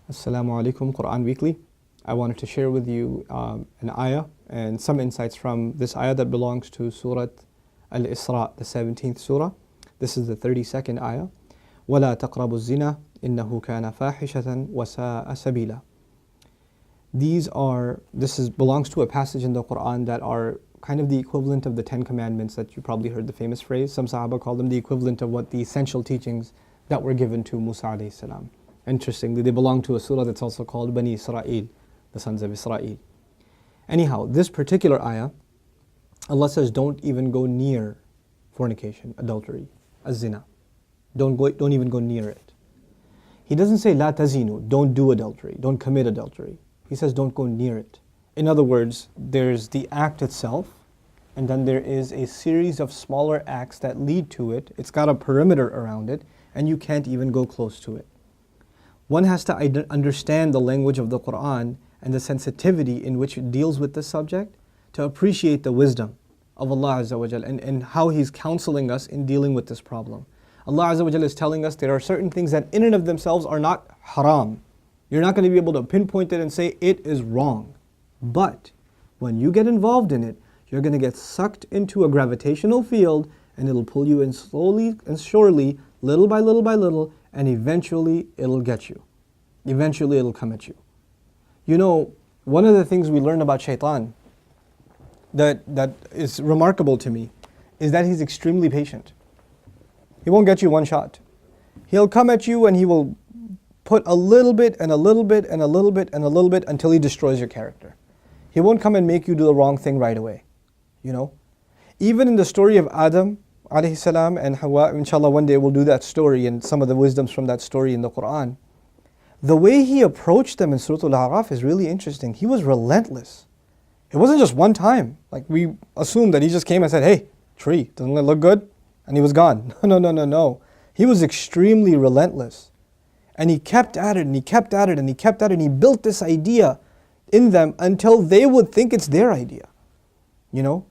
Assalamu alaikum, Quran Weekly. I wanted to share with you an ayah and some insights from this ayah that belongs to Surah Al-Isra, the 17th surah. This is the 32nd ayah. وَلَا تَقْرَبُوا الزِّنَا إِنَّهُ كَانَ فَاحِشَةً وَسَاءَ سَبِيلًا. This belongs to a passage in the Quran that are kind of the equivalent of the 10 commandments that you probably heard the famous phrase. Some Sahaba call them the equivalent of what the essential teachings that were given to Musa alayhi salam. Interestingly, they belong to a surah that's also called Bani Israel, the sons of Israel. Anyhow, this particular ayah, Allah says, don't even go near fornication, adultery, az-zina. Don't even go near it. He doesn't say la tazinu, don't do adultery, don't commit adultery. He says don't go near it. In other words, there's the act itself, and then there is a series of smaller acts that lead to it. It's got a perimeter around it, and you can't even go close to it. One has to understand the language of the Quran and the sensitivity in which it deals with this subject to appreciate the wisdom of Allah Azza wa Jal and how He's counseling us in dealing with this problem. Allah Azza wa Jal is telling us there are certain things that in and of themselves are not haram. You're not going to be able to pinpoint it and say it is wrong. But when you get involved in it, you're going to get sucked into a gravitational field, and it'll pull you in slowly and surely, little by little by little, and eventually it'll get you. Eventually it'll come at you. You know, one of the things we learn about shaitan that is remarkable to me is that he's extremely patient. He won't get you one shot. He'll come at you and he will put a little bit and a little bit and a little bit and a little bit until he destroys your character. He won't come and make you do the wrong thing right away. You know? Even in the story of Adam alayhi salam and Hawa, inshallah one day we'll do that story and some of the wisdoms from that story in the Quran. The way he approached them in Surah Al-A'raf is really interesting. He was relentless. It wasn't just one time. Like we assume that he just came and said, hey, tree, doesn't it look good? And he was gone. No. He was extremely relentless. And he kept at it and he kept at it and he kept at it and he built this idea in them until they would think it's their idea. You know?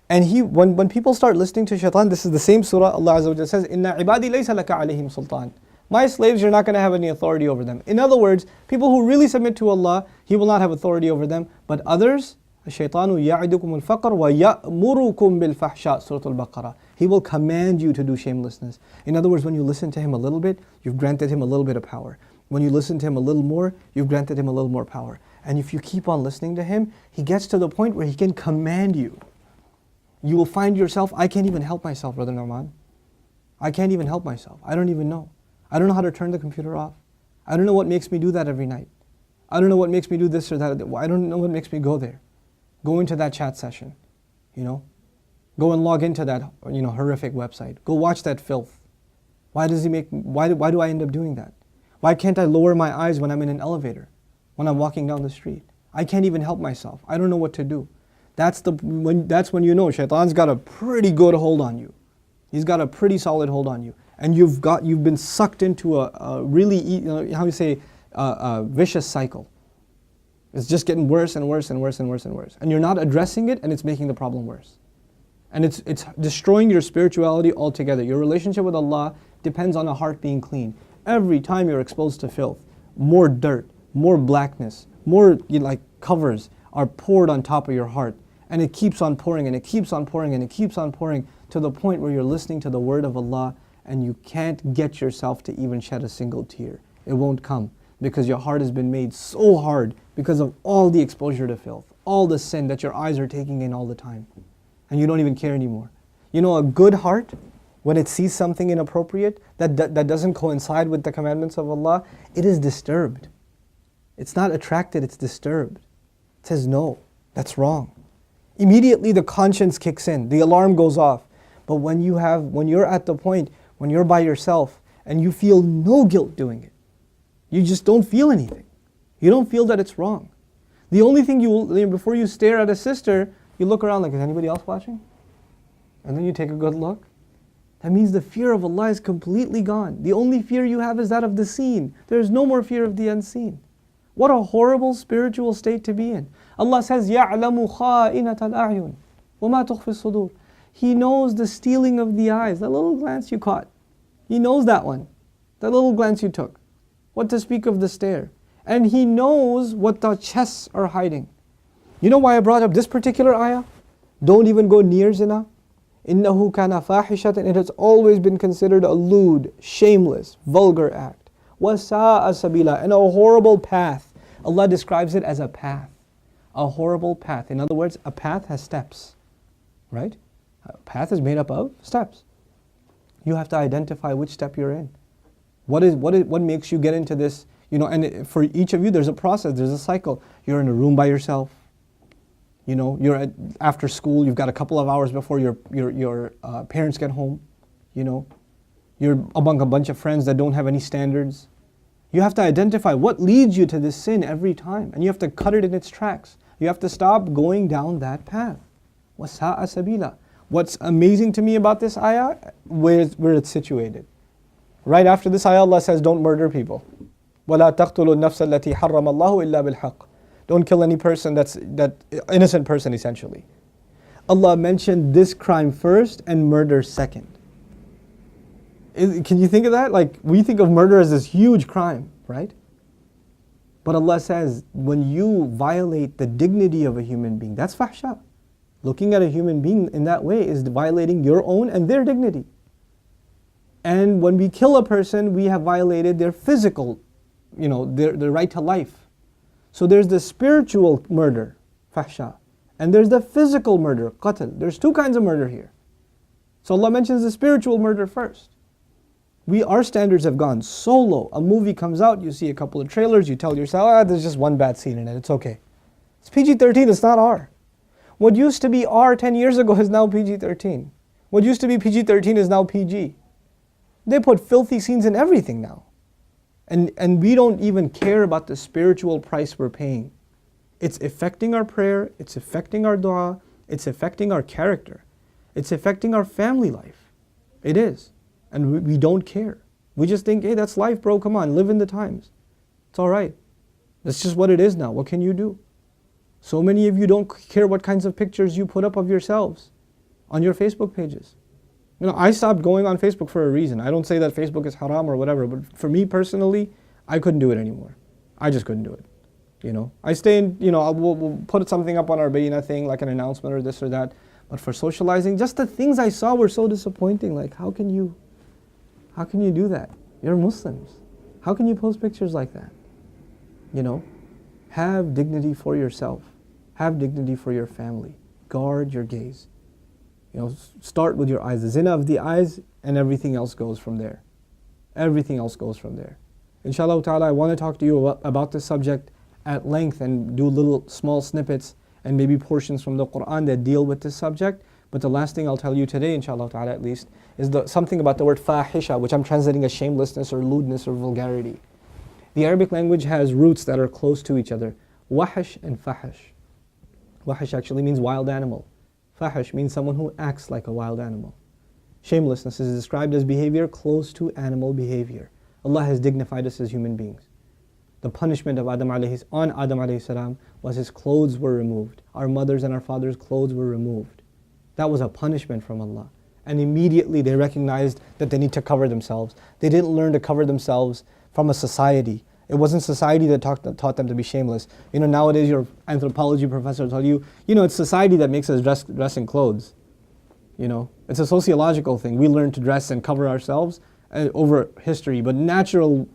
And when people start listening to shaitan, this is the same surah, Allah Azza wa Jalla says, Inna ibadi laysa laka alayhim sultan. My slaves, you're not going to have any authority over them. In other words, people who really submit to Allah, He will not have authority over them. But others, الشَّيْطَانُ يَعِدُكُمُ الْفَقْرَ وَيَأْمُرُكُمْ بِالْفَحْشَاءِ Surah Al-Baqarah. He will command you to do shamelessness. In other words, when you listen to him a little bit, you've granted him a little bit of power. When you listen to him a little more, you've granted him a little more power. And if you keep on listening to him, he gets to the point where he can command you. You will find yourself, I can't even help myself, Brother Nouman. I can't even help myself. I don't even know. I don't know how to turn the computer off. I don't know what makes me do that every night. I don't know what makes me do this or that. I don't know what makes me go there. Go into that chat session, you know. Go and log into that, horrific website. Go watch that filth. Why do I end up doing that? Why can't I lower my eyes when I'm in an elevator? When I'm walking down the street? I can't even help myself. I don't know what to do. That's when you know shaitan's got a pretty good hold on you. He's got a pretty solid hold on you. And you've been sucked into a really, a vicious cycle. It's just getting worse and worse and worse and worse and worse. And you're not addressing it, and it's making the problem worse. And it's destroying your spirituality altogether. Your relationship with Allah depends on a heart being clean. Every time you're exposed to filth, more dirt, more blackness, more covers are poured on top of your heart. And it keeps on pouring and it keeps on pouring and it keeps on pouring to the point where you're listening to the word of Allah and you can't get yourself to even shed a single tear. It won't come because your heart has been made so hard because of all the exposure to filth, all the sin that your eyes are taking in all the time. And you don't even care anymore. You know, a good heart, when it sees something inappropriate that doesn't coincide with the commandments of Allah, it is disturbed. It's not attracted, it's disturbed. It says, no, that's wrong. Immediately the conscience kicks in, the alarm goes off. But when you're at the point, when you're by yourself and you feel no guilt doing it, you just don't feel anything. You don't feel that it's wrong. The only thing before you stare at a sister, you look around like, is anybody else watching? And then you take a good look. That means the fear of Allah is completely gone. The only fear you have is that of the seen. There is no more fear of the unseen. What a horrible spiritual state to be in. Allah says, يَعْلَمُ خَائِنَةَ الْأَعْيُنِ وَمَا تُخْفِي الصُّدُورِ. He knows the stealing of the eyes, that little glance you caught. He knows that one, that little glance you took. What to speak of the stare. And He knows what the chests are hiding. You know why I brought up this particular ayah? Don't even go near zina. إِنَّهُ كَانَ فَاحِشَةً. It has always been considered a lewd, shameless, vulgar act. وَسَاءَ سَبِيلًا. And a horrible path. Allah describes it as a path. A horrible path. In other words, a path has steps. Right? A path is made up of steps. You have to identify which step you're in. What makes you get into this? And for each of you, there's a process, there's a cycle. You're in a room by yourself. You're after school. You've got a couple of hours before your parents get home. You're among a bunch of friends that don't have any standards. You have to identify what leads you to this sin every time, and you have to cut it in its tracks. You have to stop going down that path. وَسَاءَ سَبِيلًا. What's amazing to me about this ayah, where it's situated. Right after this ayah, Allah says, don't murder people. وَلَا تَقْتُلُوا النَّفْسَ الَّتِي حَرَّمَ اللَّهُ إِلَّا بِالْحَقِّ. Don't kill any person that innocent person essentially. Allah mentioned this crime first and murder second. Can you think of that? Like, we think of murder as this huge crime, right? But Allah says, when you violate the dignity of a human being, that's fahsha. Looking at a human being in that way is violating your own and their dignity. And when we kill a person, we have violated their physical, their right to life. So there's the spiritual murder, fahsha, and there's the physical murder, qatl. There's two kinds of murder here. So Allah mentions the spiritual murder first. Our standards have gone so low. A movie comes out, you see a couple of trailers, you tell yourself, there's just one bad scene in it, it's okay. It's PG-13, it's not R. What used to be R 10 years ago is now PG-13. What used to be PG-13 is now PG. They put filthy scenes in everything now. And we don't even care about the spiritual price we're paying. It's affecting our prayer, it's affecting our dua, it's affecting our character, it's affecting our family life. It is. And we don't care. We just think, hey, that's life, bro, come on, live in the times. It's alright. That's just what it is now. What can you do? So many of you don't care what kinds of pictures you put up of yourselves on your Facebook pages. I stopped going on Facebook for a reason. I don't say that Facebook is haram or whatever, but for me personally, I couldn't do it anymore. I just couldn't do it. I stay in, we'll put something up on our Bayina thing, like an announcement or this or that. But for socializing, just the things I saw were so disappointing. Like, how can you do that? You're Muslims. How can you post pictures like that? Have dignity for yourself. Have dignity for your family. Guard your gaze. Start with your eyes. The zina of the eyes, and everything else goes from there. Everything else goes from there. Inshallah ta'ala, I want to talk to you about this subject at length and do little small snippets and maybe portions from the Quran that deal with this subject. But the last thing I'll tell you today, inshallah ta'ala at least, is something about the word fahisha, which I'm translating as shamelessness or lewdness or vulgarity. The Arabic language has roots that are close to each other. Wahish and fahish. Wahish actually means wild animal. Fahish means someone who acts like a wild animal. Shamelessness is described as behavior close to animal behavior. Allah has dignified us as human beings. The punishment of Adam alayhi salam was his clothes were removed. Our mothers and our fathers' clothes were removed. That was a punishment from Allah. And immediately they recognized that they need to cover themselves. They didn't learn to cover themselves from a society. It wasn't society that taught them to be shameless. Nowadays your anthropology professor will tell you, it's society that makes us dress in clothes. It's a sociological thing. We learn to dress and cover ourselves over history, but naturally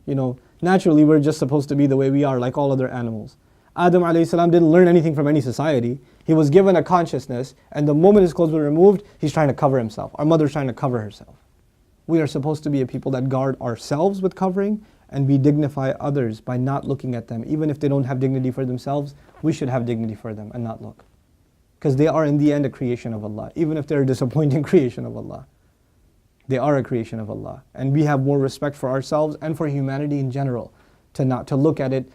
we're just supposed to be the way we are, like all other animals. Adam alayhi salam didn't learn anything from any society. He was given a consciousness, and the moment his clothes were removed, he's trying to cover himself. Our mother's trying to cover herself. We are supposed to be a people that guard ourselves with covering, and we dignify others by not looking at them. Even if they don't have dignity for themselves, we should have dignity for them and not look. Because they are in the end a creation of Allah. Even if they're a disappointing creation of Allah, they are a creation of Allah. And we have more respect for ourselves and for humanity in general to not look at it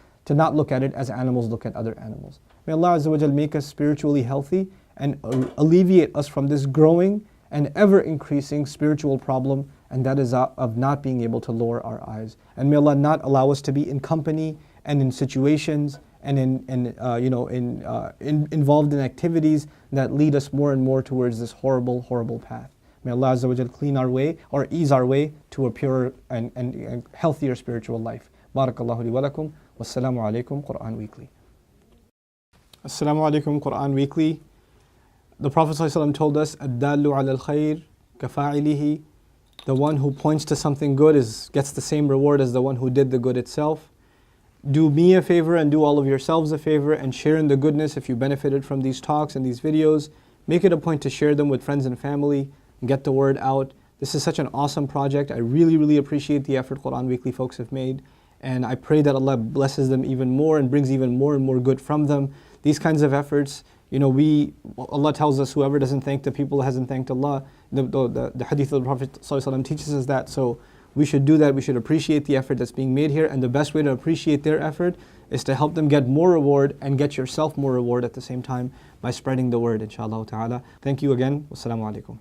as animals look at other animals. May Allah Azza wa Jal make us spiritually healthy and alleviate us from this growing and ever increasing spiritual problem, and that is of not being able to lower our eyes. And may Allah not allow us to be in company and in situations and involved in activities that lead us more and more towards this horrible, horrible path. May Allah Azza wa Jal clean our way or ease our way to a purer and healthier spiritual life. Barakallahu li wa lakum. Wassalamu alaikum, Quran Weekly. Assalamu alaikum, Quran Weekly. The Prophet ﷺ told us, "Ad-dallu ala al-khayr kafa'ilihi." The one who points to something good gets the same reward as the one who did the good itself. Do me a favor and do all of yourselves a favor and share in the goodness if you benefited from these talks and these videos. Make it a point to share them with friends and family and get the word out. This is such an awesome project. I really, really appreciate the effort Quran Weekly folks have made. And I pray that Allah blesses them even more and brings even more and more good from them. These kinds of efforts, Allah tells us whoever doesn't thank the people hasn't thanked Allah. The hadith of the Prophet ﷺ teaches us that. So we should do that. We should appreciate the effort that's being made here. And the best way to appreciate their effort is to help them get more reward and get yourself more reward at the same time by spreading the word, inshallah ta'ala. Thank you again. Wassalamu alaikum.